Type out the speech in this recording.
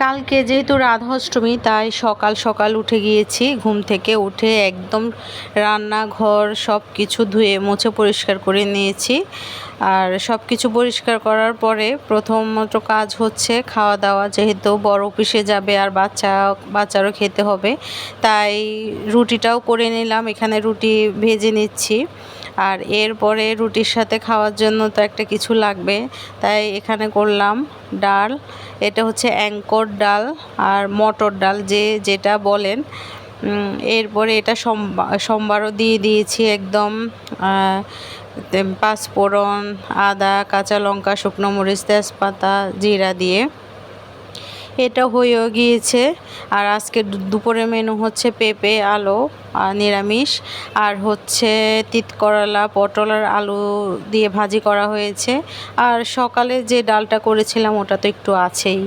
কালকে যেহেতু রাধাষ্টমী তাই সকাল সকাল উঠে গিয়েছি, ঘুম থেকে উঠে একদম রান্নাঘর সব কিছু ধুয়ে মুছে পরিষ্কার করে নিয়েছি। আর সব কিছু পরিষ্কার করার পরে প্রথমত কাজ হচ্ছে খাওয়া দাওয়া, যেহেতু বড় অফিসে যাবে আর বাচ্চারও খেতে হবে, তাই রুটিটাও করে নিলাম। এখানে রুটি ভেজে নিচ্ছি, আর এরপরে রুটির সাথে খাওয়ার জন্য তো একটা কিছু লাগবে, তাই এখানে করলাম ডাল। এটা হচ্ছে অ্যাঙ্কর ডাল আর মটর ডাল, যেটা বলেন। এরপরে এটা সম্বারও দিয়ে দিয়েছি একদম, পাঁচফোড়ন, আদা, কাঁচা লঙ্কা, শুকনো মরিচ, তেজপাতা, জিরা দিয়ে এটা হয়েও গিয়েছে। আর আজকে দুপুরের মেনু হচ্ছে পেঁপে, আলু আর নিরামিষ, আর হচ্ছে তিত করলা, পটল আর আলু দিয়ে ভাজি করা হয়েছে। আর সকালে যে ডালটা করেছিলাম ওটা তো একটু আছেই।